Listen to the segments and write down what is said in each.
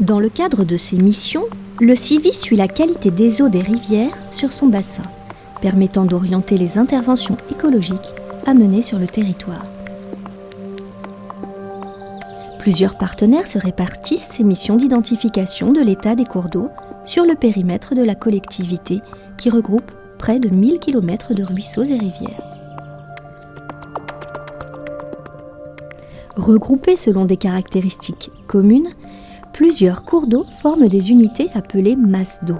Dans le cadre de ses missions, le CIVI suit la qualité des eaux des rivières sur son bassin, permettant d'orienter les interventions écologiques à mener sur le territoire. Plusieurs partenaires se répartissent ces missions d'identification de l'état des cours d'eau sur le périmètre de la collectivité qui regroupe près de 1000 km de ruisseaux et rivières. Regroupés selon des caractéristiques communes, plusieurs cours d'eau forment des unités appelées masses d'eau.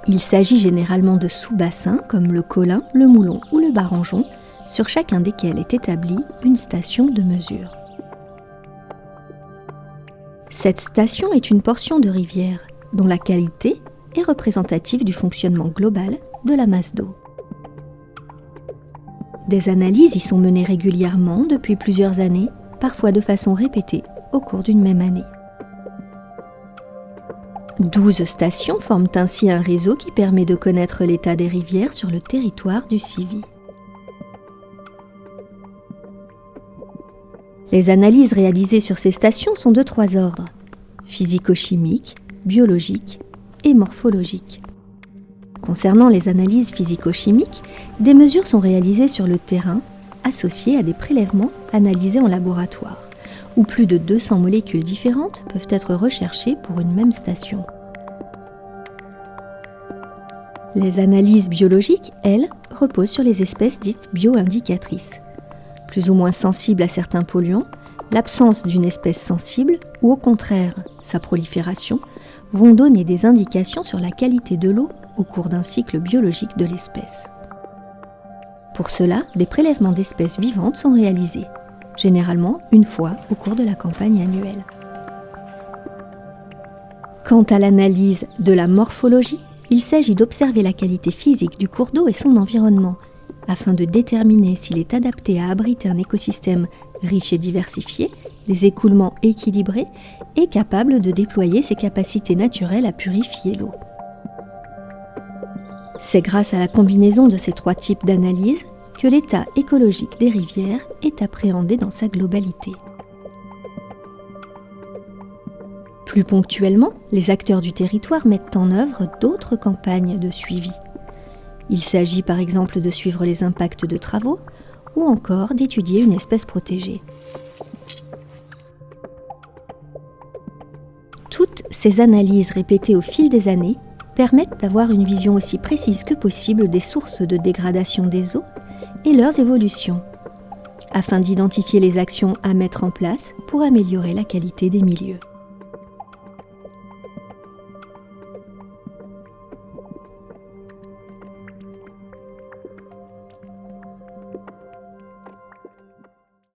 Il s'agit généralement de sous-bassins comme le Colin, le Moulon ou le Barangeon, sur chacun desquels est établie une station de mesure. Cette station est une portion de rivière dont la qualité est représentative du fonctionnement global de la masse d'eau. Des analyses y sont menées régulièrement depuis plusieurs années, parfois de façon répétée au cours d'une même année. 12 stations forment ainsi un réseau qui permet de connaître l'état des rivières sur le territoire du CIVI. Les analyses réalisées sur ces stations sont de 3 ordres: physico-chimiques, biologiques et morphologiques. Concernant les analyses physico-chimiques, des mesures sont réalisées sur le terrain, associées à des prélèvements analysés en laboratoire, où plus de 200 molécules différentes peuvent être recherchées pour une même station. Les analyses biologiques, elles, reposent sur les espèces dites bio-indicatrices. Plus ou moins sensibles à certains polluants, l'absence d'une espèce sensible, ou au contraire sa prolifération, vont donner des indications sur la qualité de l'eau au cours d'un cycle biologique de l'espèce. Pour cela, des prélèvements d'espèces vivantes sont réalisés, généralement une fois au cours de la campagne annuelle. Quant à l'analyse de la morphologie, il s'agit d'observer la qualité physique du cours d'eau et son environnement, afin de déterminer s'il est adapté à abriter un écosystème riche et diversifié, des écoulements équilibrés et capable de déployer ses capacités naturelles à purifier l'eau. C'est grâce à la combinaison de ces 3 types d'analyse que l'état écologique des rivières est appréhendé dans sa globalité. Plus ponctuellement, les acteurs du territoire mettent en œuvre d'autres campagnes de suivi. Il s'agit par exemple de suivre les impacts de travaux ou encore d'étudier une espèce protégée. Toutes ces analyses répétées au fil des années permettent d'avoir une vision aussi précise que possible des sources de dégradation des eaux et leurs évolutions, afin d'identifier les actions à mettre en place pour améliorer la qualité des milieux.